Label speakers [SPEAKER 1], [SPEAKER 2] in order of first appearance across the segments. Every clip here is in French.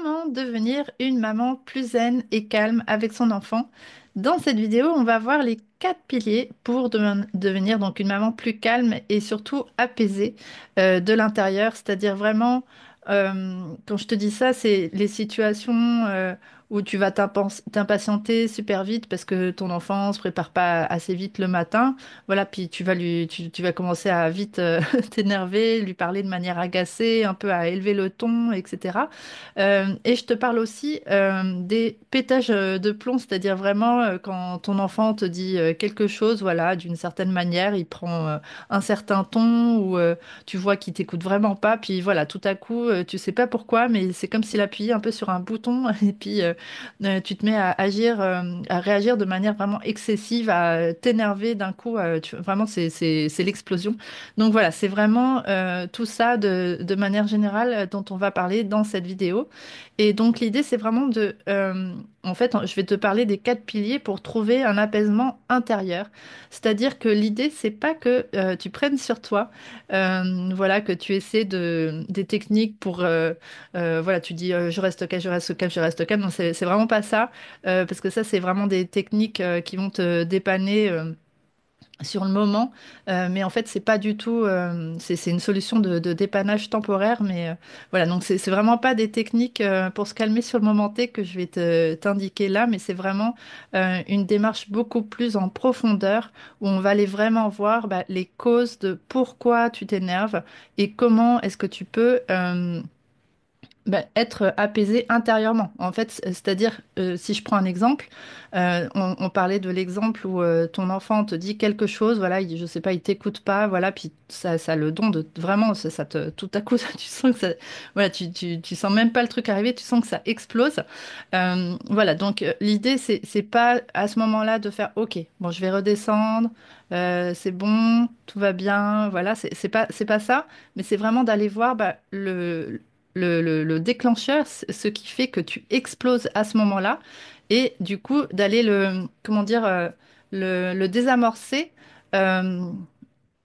[SPEAKER 1] Comment devenir une maman plus zen et calme avec son enfant? Dans cette vidéo, on va voir les 4 piliers pour devenir donc une maman plus calme et surtout apaisée de l'intérieur. C'est-à-dire vraiment, quand je te dis ça, c'est les situations où tu vas t'impatienter super vite parce que ton enfant se prépare pas assez vite le matin. Voilà, puis tu vas commencer à vite t'énerver, lui parler de manière agacée, un peu à élever le ton, etc. Et je te parle aussi des pétages de plomb, c'est-à-dire vraiment quand ton enfant te dit quelque chose, voilà, d'une certaine manière, il prend un certain ton ou tu vois qu'il t'écoute vraiment pas, puis voilà, tout à coup, tu sais pas pourquoi, mais c'est comme s'il appuyait un peu sur un bouton et puis tu te mets à agir, à réagir de manière vraiment excessive, à t'énerver d'un coup, vraiment c'est l'explosion. Donc voilà, c'est vraiment tout ça de manière générale dont on va parler dans cette vidéo. Et donc l'idée, c'est vraiment en fait, je vais te parler des 4 piliers pour trouver un apaisement intérieur. C'est-à-dire que l'idée, c'est pas que tu prennes sur toi, voilà, que tu essaies des techniques pour, voilà, tu dis je reste calme, je reste calme, je reste calme. Non, c'est vraiment pas ça, parce que ça, c'est vraiment des techniques qui vont te dépanner. Sur le moment, mais en fait, c'est pas du tout, c'est une solution de dépannage temporaire, mais voilà, donc c'est vraiment pas des techniques pour se calmer sur le moment T que je vais t'indiquer là, mais c'est vraiment une démarche beaucoup plus en profondeur où on va aller vraiment voir bah, les causes de pourquoi tu t'énerves et comment est-ce que tu peux être apaisé intérieurement. En fait, c'est-à-dire, si je prends un exemple, on parlait de l'exemple où ton enfant te dit quelque chose, voilà, je sais pas, il t'écoute pas, voilà, puis ça a le don de vraiment, tout à coup, tu sens que ça, voilà, tu sens même pas le truc arriver, tu sens que ça explose. Voilà, donc l'idée, c'est pas à ce moment-là de faire, ok, bon, je vais redescendre, c'est bon, tout va bien, voilà, c'est pas ça, mais c'est vraiment d'aller voir bah, le déclencheur, ce qui fait que tu exploses à ce moment-là, et du coup d'aller comment dire, le désamorcer euh,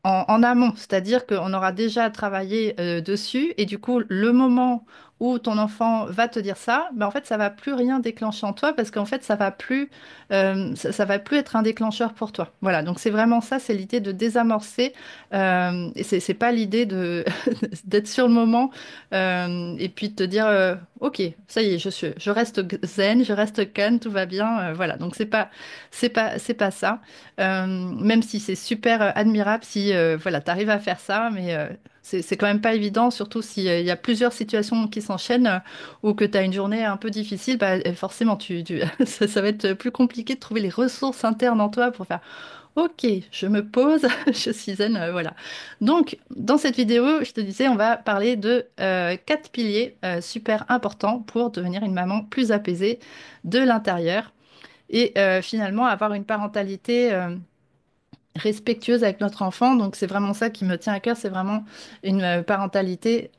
[SPEAKER 1] en amont, c'est-à-dire qu'on aura déjà travaillé dessus et du coup, le moment où ton enfant va te dire ça, ben en fait, ça va plus rien déclencher en toi parce qu'en fait, ça va plus être un déclencheur pour toi. Voilà, donc c'est vraiment ça, c'est l'idée de désamorcer et c'est pas l'idée de d'être sur le moment et puis de te dire ok, ça y est, je reste zen, je reste calme, tout va bien. Voilà, donc c'est pas ça. Même si c'est super admirable si voilà, tu arrives à faire ça, mais c'est quand même pas évident, surtout s'il y a plusieurs situations qui s'enchaînent ou que tu as une journée un peu difficile, bah, forcément, ça va être plus compliqué de trouver les ressources internes en toi pour faire OK, je me pose, je suis zen, voilà. Donc, dans cette vidéo, je te disais, on va parler de 4 piliers super importants pour devenir une maman plus apaisée de l'intérieur et finalement avoir une parentalité respectueuse avec notre enfant. Donc c'est vraiment ça qui me tient à cœur, c'est vraiment une parentalité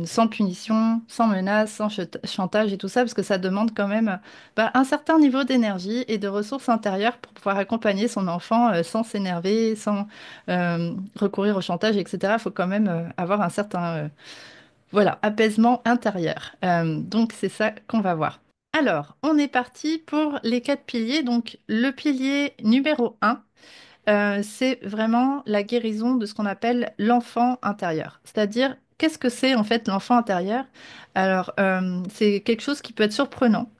[SPEAKER 1] sans punition, sans menace, sans chantage et tout ça, parce que ça demande quand même bah, un certain niveau d'énergie et de ressources intérieures pour pouvoir accompagner son enfant sans s'énerver, sans recourir au chantage, etc. Il faut quand même avoir un certain voilà, apaisement intérieur. Donc c'est ça qu'on va voir. Alors, on est parti pour les 4 piliers. Donc, le pilier numéro 1, c'est vraiment la guérison de ce qu'on appelle l'enfant intérieur. C'est-à-dire, qu'est-ce que c'est en fait l'enfant intérieur? Alors, c'est quelque chose qui peut être surprenant,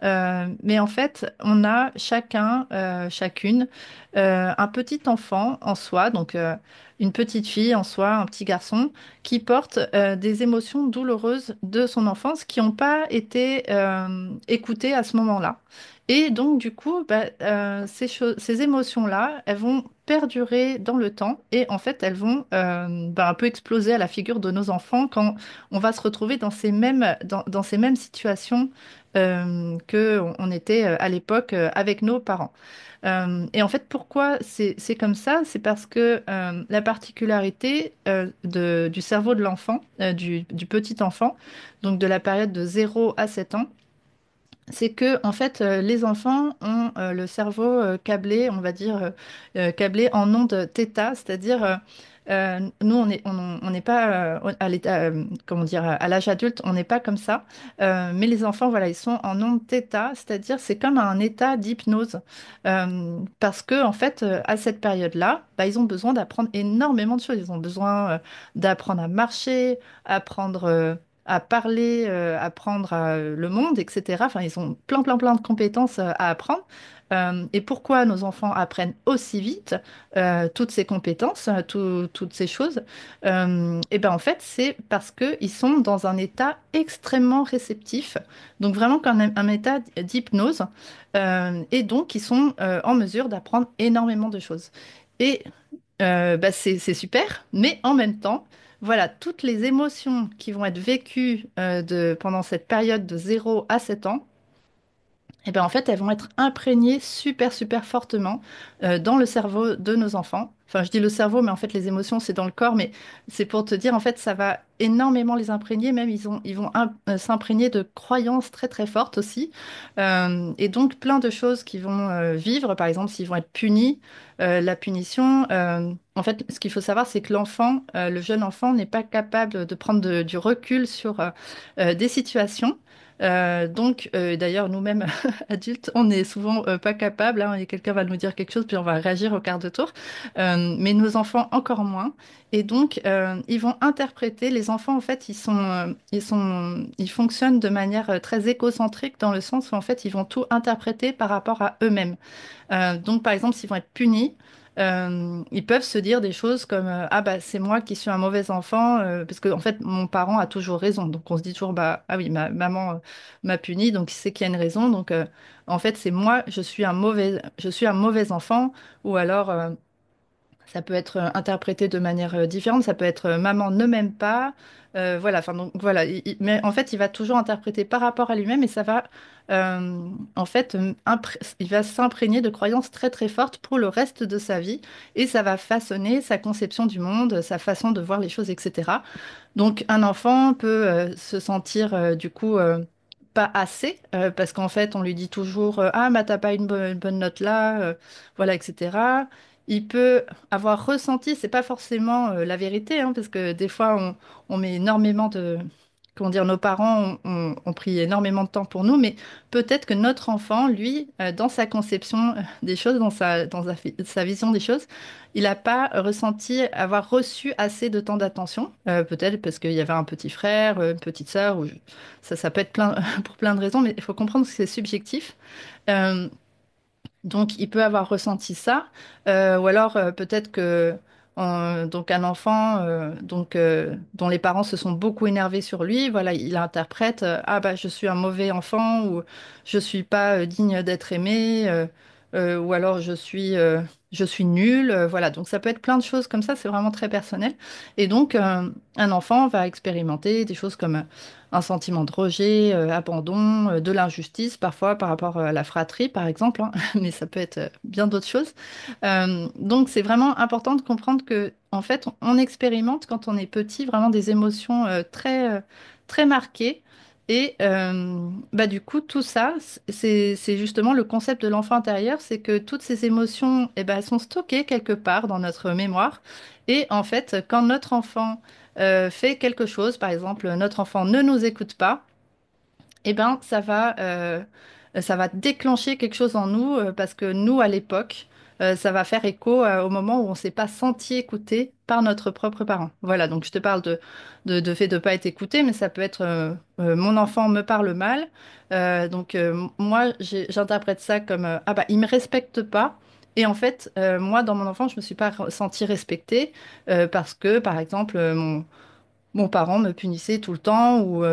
[SPEAKER 1] mais en fait, on a chacun, chacune, un petit enfant en soi, donc une petite fille en soi, un petit garçon, qui porte des émotions douloureuses de son enfance qui n'ont pas été écoutées à ce moment-là. Et donc, du coup, bah, ces émotions-là, elles vont perdurer dans le temps et en fait, elles vont bah, un peu exploser à la figure de nos enfants quand on va se retrouver dans ces mêmes situations que on était à l'époque avec nos parents. Et en fait, pourquoi c'est comme ça? C'est parce que la particularité du cerveau de l'enfant, du petit enfant, donc de la période de 0 à 7 ans, c'est que en fait les enfants ont le cerveau câblé, on va dire câblé en ondes θ, c'est-à-dire Nous, on n'est pas à l'état, comment dire, à l'âge adulte, on n'est pas comme ça. Mais les enfants, voilà, ils sont en onde θ, c'est-à-dire c'est comme un état d'hypnose. Parce que, en fait, à cette période-là, bah, ils ont besoin d'apprendre énormément de choses. Ils ont besoin d'apprendre à marcher, apprendre à parler, apprendre le monde, etc. Enfin, ils ont plein, plein, plein de compétences à apprendre. Et pourquoi nos enfants apprennent aussi vite toutes ces compétences, toutes ces choses? Et ben en fait, c'est parce qu'ils sont dans un état extrêmement réceptif, donc vraiment comme un état d'hypnose, et donc ils sont en mesure d'apprendre énormément de choses. Et bah, c'est super, mais en même temps, voilà, toutes les émotions qui vont être vécues pendant cette période de 0 à 7 ans, eh ben, en fait, elles vont être imprégnées super, super fortement dans le cerveau de nos enfants. Enfin, je dis le cerveau, mais en fait, les émotions, c'est dans le corps. Mais c'est pour te dire, en fait, ça va énormément les imprégner. Même, ils vont s'imprégner de croyances très, très fortes aussi. Et donc, plein de choses qu'ils vont vivre. Par exemple, s'ils vont être punis, la punition. En fait, ce qu'il faut savoir, c'est que l'enfant, le jeune enfant, n'est pas capable de prendre du recul sur des situations. D'ailleurs, nous-mêmes, adultes, on n'est souvent pas capable, hein, et quelqu'un va nous dire quelque chose, puis on va réagir au quart de tour. Mais nos enfants encore moins. Et donc, ils vont interpréter. Les enfants, en fait, ils fonctionnent de manière très égocentrique dans le sens où, en fait, ils vont tout interpréter par rapport à eux-mêmes. Donc, par exemple, s'ils vont être punis, ils peuvent se dire des choses comme ah bah c'est moi qui suis un mauvais enfant parce que en fait mon parent a toujours raison. Donc on se dit toujours bah ah oui ma maman m'a puni donc il sait qu'il y a une raison. Donc en fait c'est moi je suis un mauvais enfant ou alors ça peut être interprété de manière différente. Ça peut être maman ne m'aime pas. Voilà, enfin donc voilà. Mais en fait, il va toujours interpréter par rapport à lui-même et ça va, en fait, il va s'imprégner de croyances très très fortes pour le reste de sa vie et ça va façonner sa conception du monde, sa façon de voir les choses, etc. Donc, un enfant peut se sentir du coup pas assez parce qu'en fait, on lui dit toujours ah, bah t'as pas une bonne note là, voilà, etc. Il peut avoir ressenti, c'est pas forcément la vérité, hein, parce que des fois, on met énormément de. Comment dire, nos parents ont pris énormément de temps pour nous, mais peut-être que notre enfant, lui, dans sa conception des choses, sa vision des choses, il n'a pas ressenti avoir reçu assez de temps d'attention, peut-être parce qu'il y avait un petit frère, une petite sœur, ça peut être plein, pour plein de raisons, mais il faut comprendre que c'est subjectif. Euh, donc, il peut avoir ressenti ça, ou alors peut-être que donc un enfant dont les parents se sont beaucoup énervés sur lui, voilà, il interprète ah bah je suis un mauvais enfant ou je suis pas digne d'être aimé ou alors je suis nul, voilà. Donc ça peut être plein de choses comme ça, c'est vraiment très personnel. Et donc un enfant va expérimenter des choses comme un sentiment de rejet, abandon, de l'injustice parfois par rapport à la fratrie par exemple, hein, mais ça peut être bien d'autres choses. Donc c'est vraiment important de comprendre que en fait on expérimente quand on est petit vraiment des émotions très marquées. Et bah, du coup, tout ça, c'est justement le concept de l'enfant intérieur, c'est que toutes ces émotions, eh ben, elles sont stockées quelque part dans notre mémoire. Et en fait, quand notre enfant fait quelque chose, par exemple, notre enfant ne nous écoute pas, eh ben, ça va déclencher quelque chose en nous parce que nous, à l'époque, ça va faire écho au moment où on s'est pas senti écouté par notre propre parent. Voilà, donc je te parle de fait de pas être écouté, mais ça peut être mon enfant me parle mal. Moi, j'interprète ça comme ah bah, il me respecte pas. Et en fait, moi, dans mon enfance, je me suis pas sentie respectée parce que, par exemple, mon parent me punissait tout le temps ou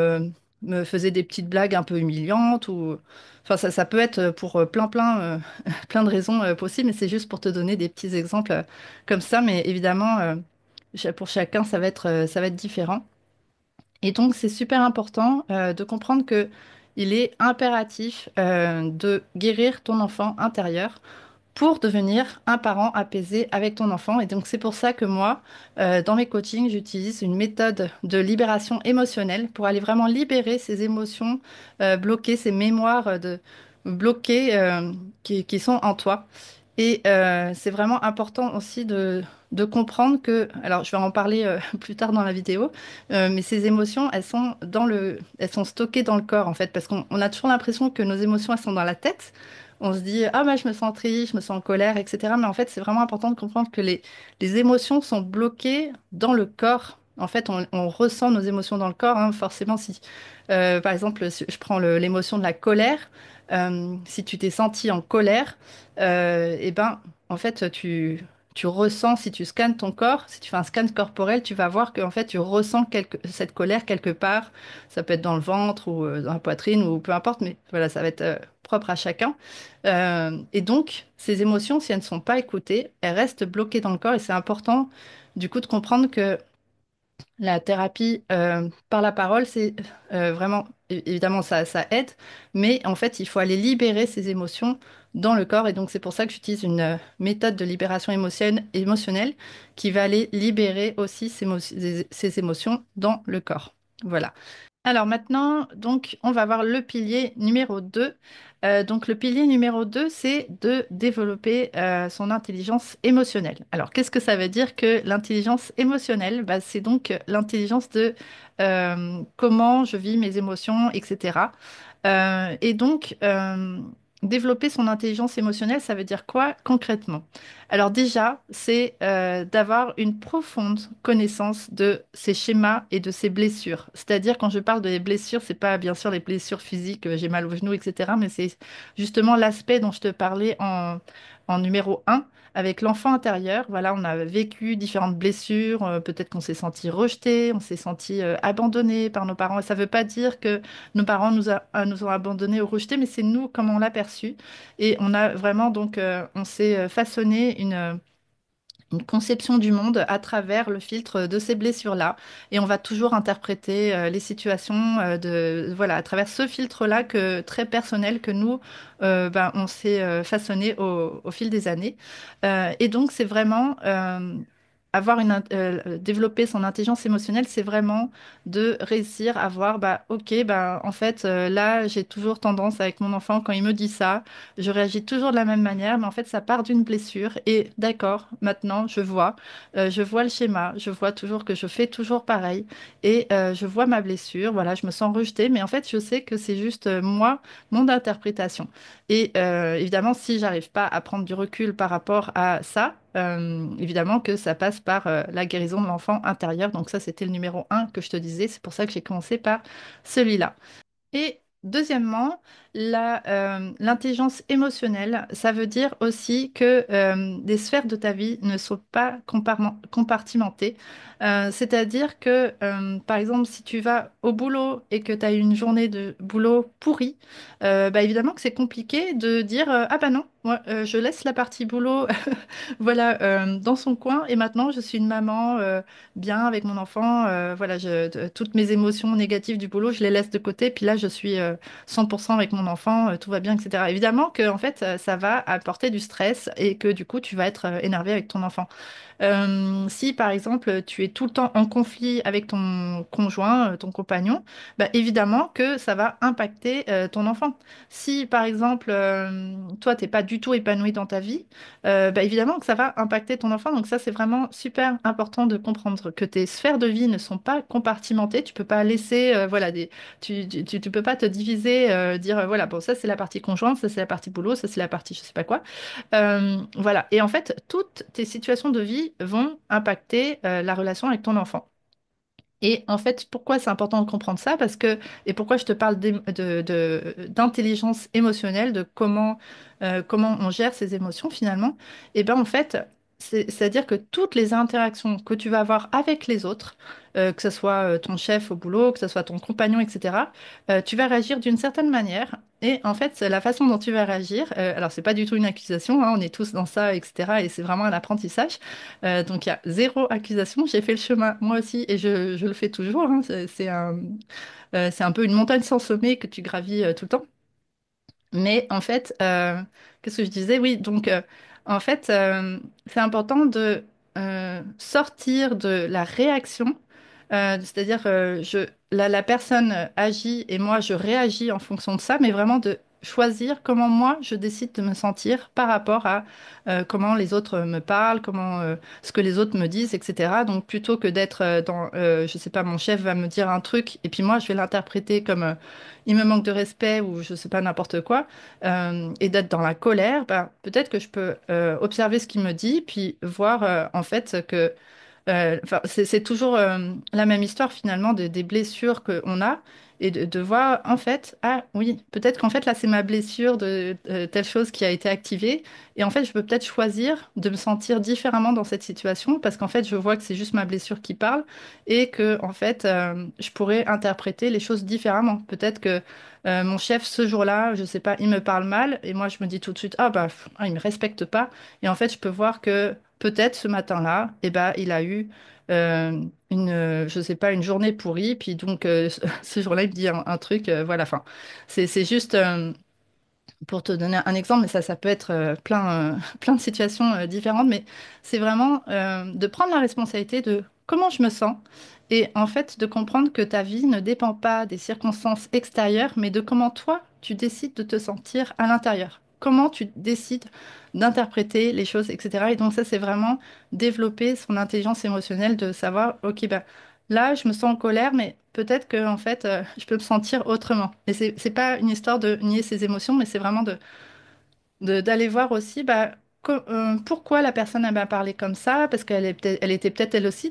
[SPEAKER 1] me faisait des petites blagues un peu humiliantes ou enfin ça peut être pour plein de raisons possibles mais c'est juste pour te donner des petits exemples comme ça mais évidemment pour chacun ça va être différent et donc c'est super important de comprendre que il est impératif de guérir ton enfant intérieur pour devenir un parent apaisé avec ton enfant. Et donc, c'est pour ça que moi, dans mes coachings, j'utilise une méthode de libération émotionnelle pour aller vraiment libérer ces émotions bloquées, ces mémoires bloquées qui sont en toi. Et c'est vraiment important aussi de comprendre que, alors je vais en parler plus tard dans la vidéo, mais ces émotions, elles sont stockées dans le corps en fait, parce qu'on a toujours l'impression que nos émotions, elles sont dans la tête. On se dit, ah bah je me sens triste, je me sens en colère, etc. Mais en fait, c'est vraiment important de comprendre que les émotions sont bloquées dans le corps. En fait, on ressent nos émotions dans le corps, hein, forcément. Si, par exemple, si je prends l'émotion de la colère, si tu t'es senti en colère, et ben, en fait, tu ressens, si tu scannes ton corps, si tu fais un scan corporel, tu vas voir que en fait, tu ressens cette colère quelque part. Ça peut être dans le ventre ou dans la poitrine ou peu importe, mais voilà, ça va être propre à chacun. Et donc, ces émotions, si elles ne sont pas écoutées, elles restent bloquées dans le corps et c'est important, du coup, de comprendre que la thérapie par la parole, c'est vraiment, évidemment, ça aide, mais en fait, il faut aller libérer ces émotions dans le corps. Et donc, c'est pour ça que j'utilise une méthode de libération émotionnelle qui va aller libérer aussi ces émotions dans le corps. Voilà. Alors maintenant, donc, on va voir le pilier numéro 2. Donc le pilier numéro 2, c'est de développer son intelligence émotionnelle. Alors qu'est-ce que ça veut dire que l'intelligence émotionnelle? Bah, c'est donc l'intelligence de comment je vis mes émotions, etc. Et donc, développer son intelligence émotionnelle, ça veut dire quoi concrètement? Alors déjà, c'est d'avoir une profonde connaissance de ses schémas et de ses blessures. C'est-à-dire, quand je parle de blessures, c'est pas bien sûr les blessures physiques, j'ai mal au genou, etc., mais c'est justement l'aspect dont je te parlais en numéro un. Avec l'enfant intérieur, voilà, on a vécu différentes blessures, peut-être qu'on s'est senti rejeté, on s'est senti abandonné par nos parents. Et ça ne veut pas dire que nos parents nous ont abandonnés ou rejetés, mais c'est nous comment on l'a perçu. Et on a vraiment donc, on s'est façonné une conception du monde à travers le filtre de ces blessures-là. Et on va toujours interpréter les situations voilà, à travers ce filtre-là très personnel que nous, ben, on s'est façonné au fil des années. Et donc, c'est vraiment développer son intelligence émotionnelle, c'est vraiment de réussir à voir, bah, ok, bah, en fait, là, j'ai toujours tendance avec mon enfant, quand il me dit ça, je réagis toujours de la même manière, mais en fait, ça part d'une blessure. Et d'accord, maintenant, je vois le schéma, je vois toujours que je fais toujours pareil, et je vois ma blessure. Voilà, je me sens rejetée, mais en fait, je sais que c'est juste moi, mon interprétation. Et évidemment, si j'arrive pas à prendre du recul par rapport à ça, évidemment que ça passe par la guérison de l'enfant intérieur. Donc ça, c'était le numéro un que je te disais. C'est pour ça que j'ai commencé par celui-là. Et deuxièmement, l'intelligence émotionnelle, ça veut dire aussi que des sphères de ta vie ne sont pas compartimentées. C'est-à-dire que, par exemple, si tu vas au boulot et que tu as une journée de boulot pourrie, bah, évidemment que c'est compliqué de dire ah bah non, moi, je laisse la partie boulot voilà, dans son coin et maintenant je suis une maman bien avec mon enfant. Voilà, toutes mes émotions négatives du boulot, je les laisse de côté. Puis là, je suis 100% avec mon enfant, tout va bien, etc. Évidemment que en fait, ça va apporter du stress et que du coup, tu vas être énervé avec ton enfant. Si par exemple tu es tout le temps en conflit avec ton conjoint, ton compagnon, bah, évidemment que ça va impacter ton enfant. Si par exemple toi t'es pas du tout épanoui dans ta vie, bah, évidemment que ça va impacter ton enfant. Donc ça c'est vraiment super important de comprendre que tes sphères de vie ne sont pas compartimentées. Tu peux pas laisser voilà tu peux pas te diviser, dire voilà bon ça c'est la partie conjointe, ça c'est la partie boulot, ça c'est la partie je sais pas quoi. Voilà. Et en fait, toutes tes situations de vie vont impacter la relation avec ton enfant. Et en fait, pourquoi c'est important de comprendre ça? Et pourquoi je te parle d'intelligence émotionnelle, de comment on gère ses émotions finalement? Et ben en fait, c'est-à-dire que toutes les interactions que tu vas avoir avec les autres, que ce soit ton chef au boulot, que ce soit ton compagnon, etc., tu vas réagir d'une certaine manière. Et en fait, c'est la façon dont tu vas réagir, alors c'est pas du tout une accusation, hein, on est tous dans ça, etc., et c'est vraiment un apprentissage. Donc il y a zéro accusation. J'ai fait le chemin moi aussi et je le fais toujours, hein. C'est un peu une montagne sans sommet que tu gravis tout le temps. Mais en fait, qu'est-ce que je disais? Oui, donc en fait, c'est important de sortir de la réaction, c'est-à-dire la personne agit et moi je réagis en fonction de ça, mais vraiment de choisir comment moi je décide de me sentir par rapport à comment les autres me parlent, comment ce que les autres me disent, etc. Donc plutôt que d'être je sais pas, mon chef va me dire un truc et puis moi je vais l'interpréter comme il me manque de respect ou je sais pas n'importe quoi et d'être dans la colère, bah, peut-être que je peux observer ce qu'il me dit puis voir en fait que enfin, c'est toujours la même histoire finalement des blessures qu'on a et de voir en fait, ah oui, peut-être qu'en fait là c'est ma blessure de telle chose qui a été activée et en fait je peux peut-être choisir de me sentir différemment dans cette situation parce qu'en fait je vois que c'est juste ma blessure qui parle et que en fait je pourrais interpréter les choses différemment. Peut-être que mon chef ce jour-là, je sais pas, il me parle mal et moi je me dis tout de suite, ah bah il me respecte pas et en fait je peux voir que peut-être ce matin-là, eh ben, il a eu je sais pas, une journée pourrie, puis donc ce jour-là, il me dit un truc, voilà. Enfin, c'est juste pour te donner un exemple, mais ça peut être plein de situations différentes, mais c'est vraiment de prendre la responsabilité de comment je me sens et en fait de comprendre que ta vie ne dépend pas des circonstances extérieures, mais de comment toi, tu décides de te sentir à l'intérieur. Comment tu décides d'interpréter les choses, etc. Et donc ça, c'est vraiment développer son intelligence émotionnelle de savoir, ok, bah, là, je me sens en colère, mais peut-être que en fait, je peux me sentir autrement. Et c'est pas une histoire de nier ses émotions, mais c'est vraiment d'aller voir aussi bah, pourquoi la personne elle m'a parlé comme ça, parce elle était peut-être elle aussi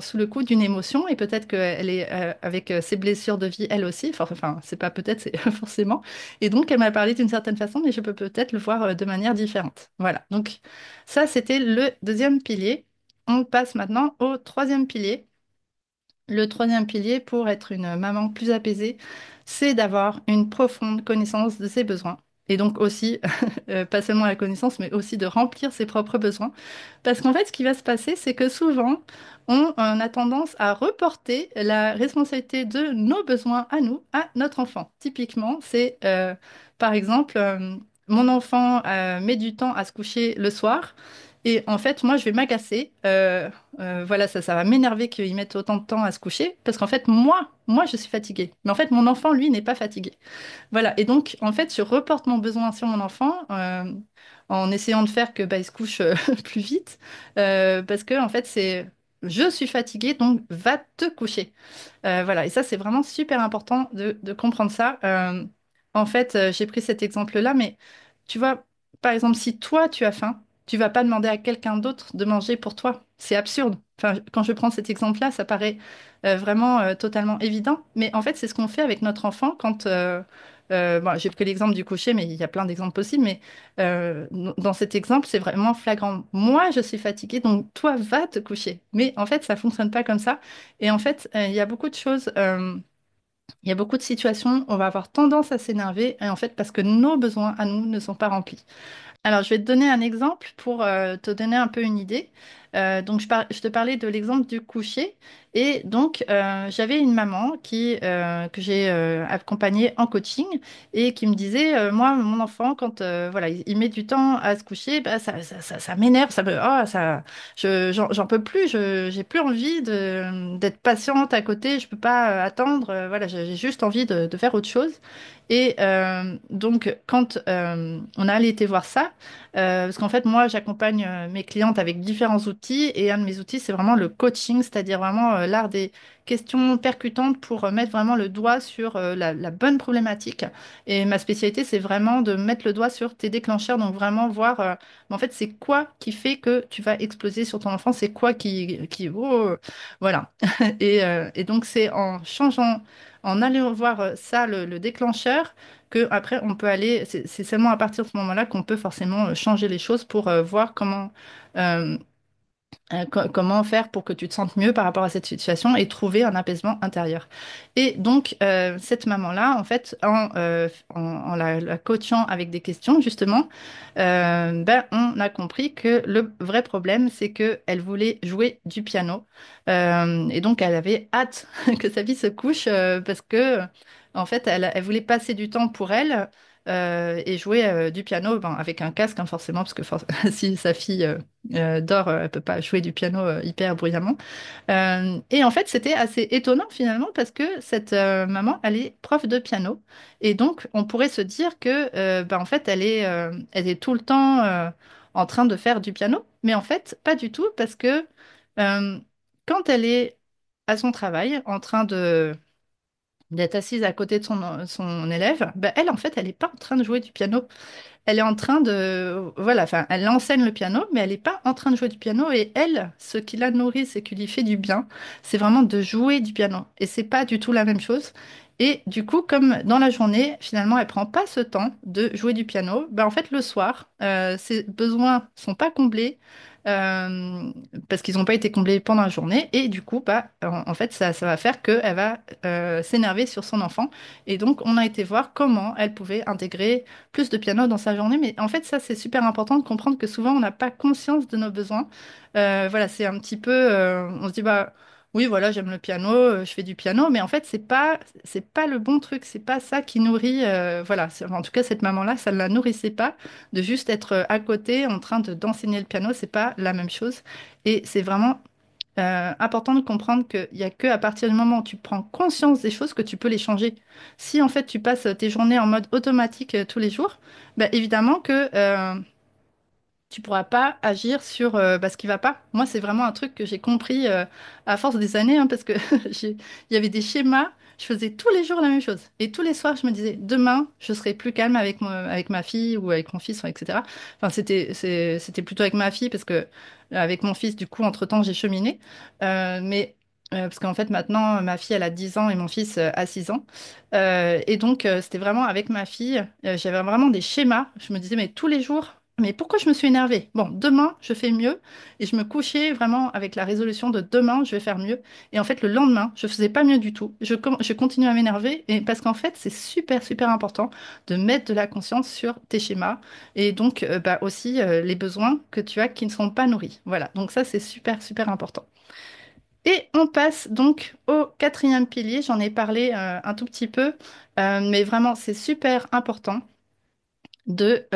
[SPEAKER 1] sous le coup d'une émotion, et peut-être qu'elle est avec ses blessures de vie elle aussi. Enfin, c'est pas peut-être, c'est forcément. Et donc, elle m'a parlé d'une certaine façon, mais je peux peut-être le voir de manière différente. Voilà. Donc, ça, c'était le deuxième pilier. On passe maintenant au troisième pilier. Le troisième pilier pour être une maman plus apaisée, c'est d'avoir une profonde connaissance de ses besoins. Et donc aussi, pas seulement la connaissance, mais aussi de remplir ses propres besoins. Parce qu'en fait, ce qui va se passer, c'est que souvent, on a tendance à reporter la responsabilité de nos besoins à nous, à notre enfant. Typiquement, c'est par exemple, mon enfant met du temps à se coucher le soir. Et en fait, moi, je vais m'agacer. Voilà, ça va m'énerver qu'ils mettent autant de temps à se coucher, parce qu'en fait, moi, je suis fatiguée. Mais en fait, mon enfant, lui, n'est pas fatigué. Voilà, et donc, en fait, je reporte mon besoin sur mon enfant en essayant de faire que bah, il se couche plus vite, parce que, en fait, je suis fatiguée, donc va te coucher. Voilà, et ça, c'est vraiment super important de comprendre ça. En fait, j'ai pris cet exemple-là, mais tu vois, par exemple, si toi, tu as faim, tu vas pas demander à quelqu'un d'autre de manger pour toi. C'est absurde. Enfin, quand je prends cet exemple-là, ça paraît vraiment totalement évident, mais en fait, c'est ce qu'on fait avec notre enfant quand... bon, j'ai pris l'exemple du coucher, mais il y a plein d'exemples possibles, mais dans cet exemple, c'est vraiment flagrant. Moi, je suis fatiguée, donc toi, va te coucher. Mais en fait, ça fonctionne pas comme ça. Et en fait, il y a beaucoup de choses, il y a beaucoup de situations où on va avoir tendance à s'énerver, et en fait, parce que nos besoins à nous ne sont pas remplis. Alors, je vais te donner un exemple pour te donner un peu une idée. Donc, je te parlais de l'exemple du coucher. Et donc, j'avais une maman que j'ai accompagnée en coaching et qui me disait, moi, mon enfant, quand voilà, il met du temps à se coucher, bah, ça m'énerve, j'en peux plus, j'ai plus envie d'être patiente à côté, je peux pas attendre, voilà, j'ai juste envie de faire autre chose. Et donc, quand on a été voir ça, parce qu'en fait, moi, j'accompagne mes clientes avec différents outils, et un de mes outils, c'est vraiment le coaching, c'est-à-dire vraiment l'art des questions percutantes pour mettre vraiment le doigt sur la bonne problématique. Et ma spécialité, c'est vraiment de mettre le doigt sur tes déclencheurs, donc vraiment voir, en fait, c'est quoi qui fait que tu vas exploser sur ton enfant, c'est quoi oh, voilà. Et donc, c'est en changeant, en allant voir ça, le déclencheur, que après on peut aller, c'est seulement à partir de ce moment-là qu'on peut forcément changer les choses pour voir euh, comment faire pour que tu te sentes mieux par rapport à cette situation et trouver un apaisement intérieur. Et donc, cette maman-là, en fait, en la coachant avec des questions, justement, ben, on a compris que le vrai problème, c'est qu'elle voulait jouer du piano. Et donc, elle avait hâte que sa fille se couche parce que En fait, elle voulait passer du temps pour elle et jouer du piano ben, avec un casque, hein, forcément, parce que si sa fille dort, elle peut pas jouer du piano hyper bruyamment. Et en fait, c'était assez étonnant finalement parce que cette maman, elle est prof de piano. Et donc, on pourrait se dire que, ben, en fait, elle est tout le temps en train de faire du piano. Mais en fait, pas du tout parce que euh, quand elle est à son travail, en train d'être assise à côté de son élève, ben, elle, en fait, elle n'est pas en train de jouer du piano. Elle est en train de, voilà, enfin, elle enseigne le piano, mais elle n'est pas en train de jouer du piano. Et elle, ce qui la nourrit, c'est qui lui fait du bien, c'est vraiment de jouer du piano. Et c'est pas du tout la même chose. Et du coup, comme dans la journée, finalement, elle prend pas ce temps de jouer du piano, ben, en fait, le soir, ses besoins sont pas comblés. euh, Parce qu'ils n'ont pas été comblés pendant la journée et du coup bah, en fait ça va faire qu'elle va s'énerver sur son enfant et donc on a été voir comment elle pouvait intégrer plus de piano dans sa journée. Mais en fait, ça, c'est super important de comprendre que souvent, on n'a pas conscience de nos besoins. Voilà, c'est un petit peu, on se dit, bah, oui, voilà, j'aime le piano, je fais du piano, mais en fait, c'est pas le bon truc, c'est pas ça qui nourrit, voilà. En tout cas, cette maman-là, ça ne la nourrissait pas de juste être à côté en train d'enseigner le piano, c'est pas la même chose. Et c'est vraiment important de comprendre qu'il n'y a que à partir du moment où tu prends conscience des choses que tu peux les changer. Si en fait tu passes tes journées en mode automatique tous les jours, bah, évidemment que tu pourras pas agir sur bah, ce qui va pas. Moi, c'est vraiment un truc que j'ai compris à force des années, hein, parce que il y avait des schémas. Je faisais tous les jours la même chose. Et tous les soirs, je me disais, demain, je serai plus calme avec ma fille ou avec mon fils, enfin, etc. Enfin, c'était plutôt avec ma fille, parce que avec mon fils, du coup, entre-temps, j'ai cheminé. Mais parce qu'en fait, maintenant, ma fille, elle a 10 ans et mon fils a 6 ans. Et donc, c'était vraiment avec ma fille, j'avais vraiment des schémas. Je me disais, mais tous les jours, mais pourquoi je me suis énervée? Bon, demain, je fais mieux. Et je me couchais vraiment avec la résolution de demain, je vais faire mieux. Et en fait, le lendemain, je faisais pas mieux du tout. Je continue à m'énerver. Et parce qu'en fait, c'est super, super important de mettre de la conscience sur tes schémas. Et donc, bah, aussi, les besoins que tu as qui ne sont pas nourris. Voilà. Donc ça, c'est super, super important. Et on passe donc au quatrième pilier. J'en ai parlé un tout petit peu. Mais vraiment, c'est super important de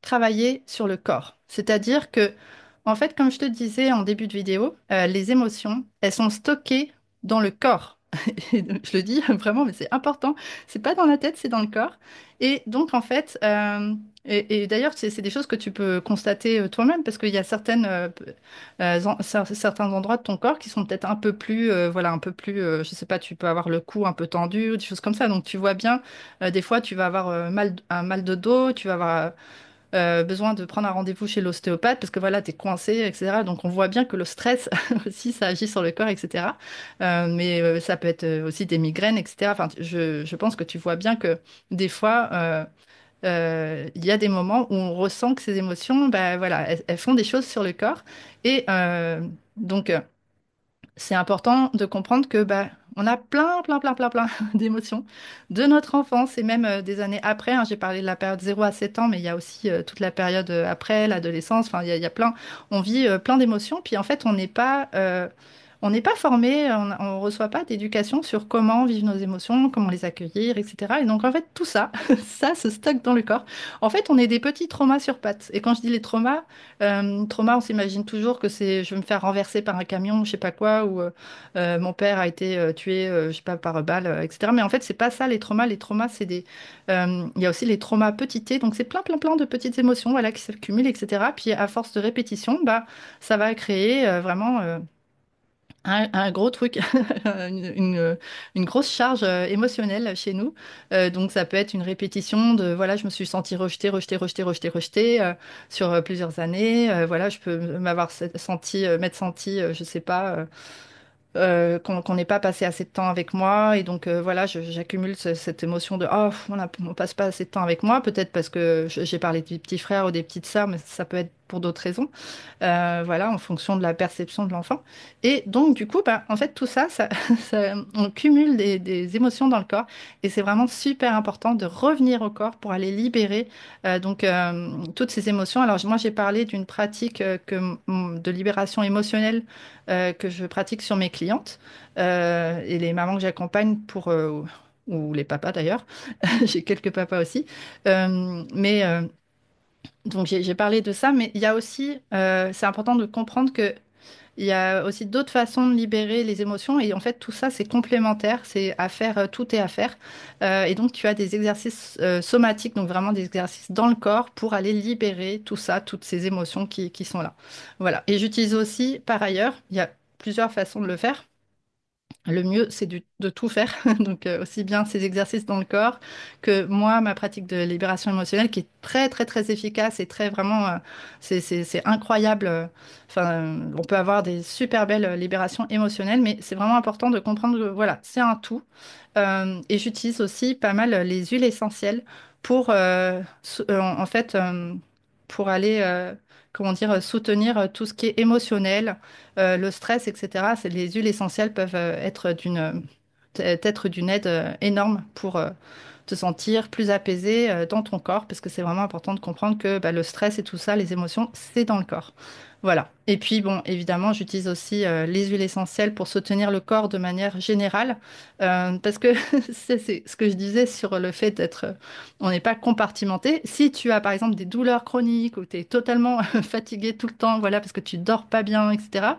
[SPEAKER 1] travailler sur le corps. C'est-à-dire que, en fait, comme je te disais en début de vidéo, les émotions, elles sont stockées dans le corps. Et donc, je le dis vraiment, mais c'est important. C'est pas dans la tête, c'est dans le corps. Et donc, en fait, et d'ailleurs, c'est des choses que tu peux constater toi-même parce qu'il y a certains endroits de ton corps qui sont peut-être un peu plus, voilà, un peu plus, je sais pas, tu peux avoir le cou un peu tendu, des choses comme ça. Donc, tu vois bien des fois, tu vas avoir un mal de dos, tu vas avoir besoin de prendre un rendez-vous chez l'ostéopathe parce que voilà, tu es coincé, etc. Donc, on voit bien que le stress aussi, ça agit sur le corps, etc. Mais ça peut être aussi des migraines, etc. Enfin, je pense que tu vois bien que des fois, il y a des moments où on ressent que ces émotions, bah, voilà, elles font des choses sur le corps. Et donc, c'est important de comprendre que bah, on a plein d'émotions de notre enfance et même des années après, hein. J'ai parlé de la période 0 à 7 ans, mais il y a aussi toute la période après, l'adolescence. Enfin, il y a plein, on vit plein d'émotions. Puis en fait, on n'est pas formé, on reçoit pas d'éducation sur comment vivre nos émotions, comment les accueillir, etc. Et donc en fait, tout ça, ça se stocke dans le corps. En fait, on est des petits traumas sur pattes. Et quand je dis les traumas, on s'imagine toujours que c'est je vais me faire renverser par un camion, je sais pas quoi, ou mon père a été tué, je sais pas, par balle, etc. Mais en fait, c'est pas ça les traumas. Les traumas, il y a aussi les traumas petit t, donc c'est plein de petites émotions, voilà, qui s'accumulent, etc. Puis à force de répétition, bah, ça va créer vraiment. Un gros truc, une, une- une grosse charge émotionnelle chez nous. Donc ça peut être une répétition de, voilà, je me suis sentie rejetée sur plusieurs années. Voilà, je peux m'être sentie, je sais pas, qu'on n'ait pas passé assez de temps avec moi. Et donc voilà, j'accumule cette émotion de, oh, on passe pas assez de temps avec moi. Peut-être parce que j'ai parlé des petits frères ou des petites sœurs, mais ça peut être pour d'autres raisons. Voilà, en fonction de la perception de l'enfant. Et donc, du coup, bah, en fait, tout ça, on cumule des émotions dans le corps. Et c'est vraiment super important de revenir au corps pour aller libérer toutes ces émotions. Alors, moi, j'ai parlé d'une pratique de libération émotionnelle que je pratique sur mes clientes et les mamans que j'accompagne ou les papas d'ailleurs. J'ai quelques papas aussi. Mais donc j'ai parlé de ça, mais il y a aussi, c'est important de comprendre que il y a aussi d'autres façons de libérer les émotions et en fait tout ça c'est complémentaire, c'est à faire, tout est à faire. Et donc tu as des exercices somatiques, donc vraiment des exercices dans le corps pour aller libérer tout ça, toutes ces émotions qui sont là. Voilà. Et j'utilise aussi par ailleurs, il y a plusieurs façons de le faire. Le mieux, c'est de tout faire. Donc, aussi bien ces exercices dans le corps que moi, ma pratique de libération émotionnelle qui est très, très, très efficace et très vraiment, c'est incroyable. Enfin, on peut avoir des super belles libérations émotionnelles, mais c'est vraiment important de comprendre que voilà, c'est un tout. Et j'utilise aussi pas mal les huiles essentielles pour, en fait, pour aller, comment dire, soutenir tout ce qui est émotionnel, le stress, etc. Les huiles essentielles peuvent être d'une aide énorme pour te sentir plus apaisé dans ton corps, parce que c'est vraiment important de comprendre que bah, le stress et tout ça, les émotions, c'est dans le corps. Voilà. Et puis, bon, évidemment, j'utilise aussi les huiles essentielles pour soutenir le corps de manière générale, parce que c'est ce que je disais sur le fait d'être, on n'est pas compartimenté. Si tu as, par exemple, des douleurs chroniques ou tu es totalement fatigué tout le temps, voilà, parce que tu dors pas bien, etc.,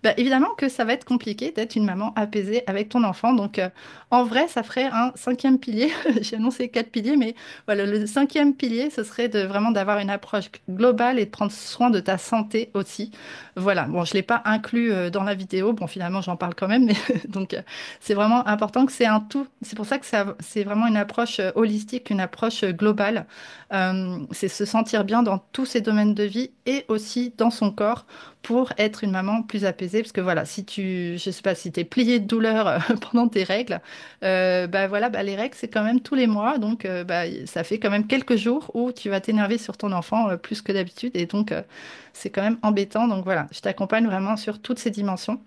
[SPEAKER 1] bah, évidemment que ça va être compliqué d'être une maman apaisée avec ton enfant. Donc, en vrai, ça ferait un cinquième pilier. J'ai annoncé quatre piliers, mais voilà, le cinquième pilier, ce serait de vraiment d'avoir une approche globale et de prendre soin de ta santé aussi. Voilà. Bon, je l'ai pas inclus dans la vidéo. Bon, finalement, j'en parle quand même, mais donc c'est vraiment important que c'est un tout. C'est pour ça que c'est vraiment une approche holistique, une approche globale. C'est se sentir bien dans tous ces domaines de vie et aussi dans son corps pour être une maman plus apaisée. Parce que voilà, si tu, je sais pas, si t'es plié de douleur pendant tes règles, bah voilà, bah les règles c'est quand même tous les mois, donc bah ça fait quand même quelques jours où tu vas t'énerver sur ton enfant plus que d'habitude, et donc c'est quand même embêtant. Donc voilà, je t'accompagne vraiment sur toutes ces dimensions.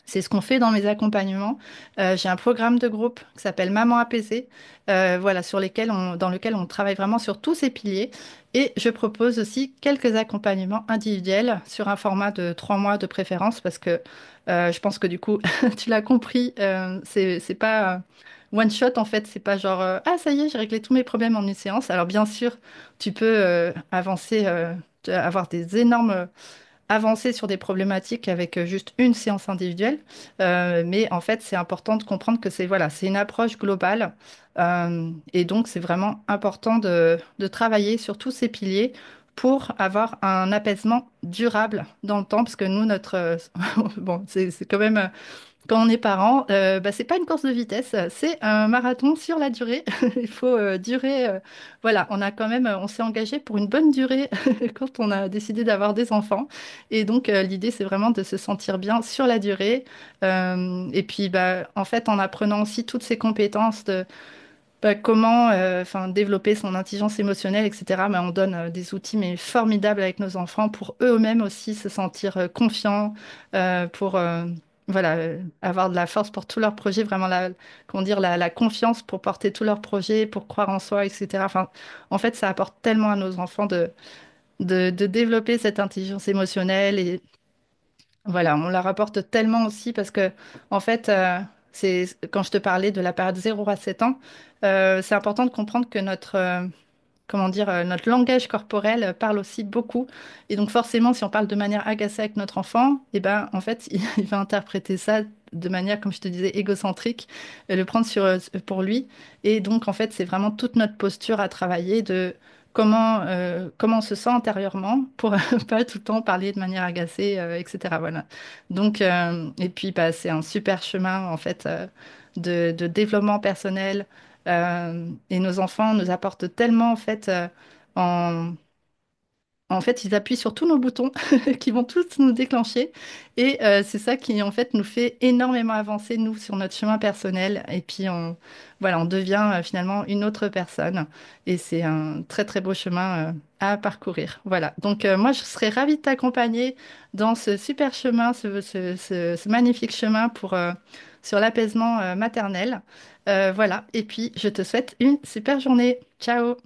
[SPEAKER 1] C'est ce qu'on fait dans mes accompagnements. J'ai un programme de groupe qui s'appelle Maman apaisée, voilà, dans lequel on travaille vraiment sur tous ces piliers. Et je propose aussi quelques accompagnements individuels sur un format de 3 mois de préférence, parce que je pense que du coup, tu l'as compris, c'est pas one shot en fait. C'est pas genre ah ça y est, j'ai réglé tous mes problèmes en une séance. Alors bien sûr, tu peux avancer, avoir des énormes avancer sur des problématiques avec juste une séance individuelle. Mais en fait, c'est important de comprendre que c'est voilà, c'est une approche globale. Et donc, c'est vraiment important de travailler sur tous ces piliers pour avoir un apaisement durable dans le temps, parce que nous, bon, c'est quand même quand on est parent, bah, c'est pas une course de vitesse, c'est un marathon sur la durée. Il faut durer. Voilà, on a quand même, on s'est engagé pour une bonne durée quand on a décidé d'avoir des enfants. Et donc, l'idée, c'est vraiment de se sentir bien sur la durée. Et puis, bah, en fait, en apprenant aussi toutes ces compétences de bah, comment enfin, développer son intelligence émotionnelle, etc. Bah, on donne des outils mais formidables avec nos enfants pour eux-mêmes aussi se sentir confiants, pour voilà, avoir de la force pour tous leurs projets, vraiment comment dire, la confiance pour porter tous leurs projets, pour croire en soi, etc. Enfin, en fait, ça apporte tellement à nos enfants de développer cette intelligence émotionnelle. Et voilà, on la rapporte tellement aussi parce que, en fait, c'est quand je te parlais de la période 0 à 7 ans, c'est important de comprendre que comment dire, notre langage corporel parle aussi beaucoup. Et donc, forcément, si on parle de manière agacée avec notre enfant, eh ben, en fait, il va interpréter ça de manière, comme je te disais, égocentrique, et le prendre pour lui. Et donc, en fait, c'est vraiment toute notre posture à travailler de comment on se sent intérieurement pour pas tout le temps parler de manière agacée, etc. Voilà. Donc, et puis, bah, c'est un super chemin, en fait, de développement personnel. Et nos enfants nous apportent tellement, en fait, en, en fait, ils appuient sur tous nos boutons qui vont tous nous déclencher. Et c'est ça qui, en fait, nous fait énormément avancer, nous, sur notre chemin personnel. Et puis, voilà, on devient finalement une autre personne. Et c'est un très, très beau chemin à parcourir. Voilà. Donc, moi, je serais ravie de t'accompagner dans ce super chemin, ce magnifique chemin sur l'apaisement maternel. Voilà. Et puis, je te souhaite une super journée. Ciao!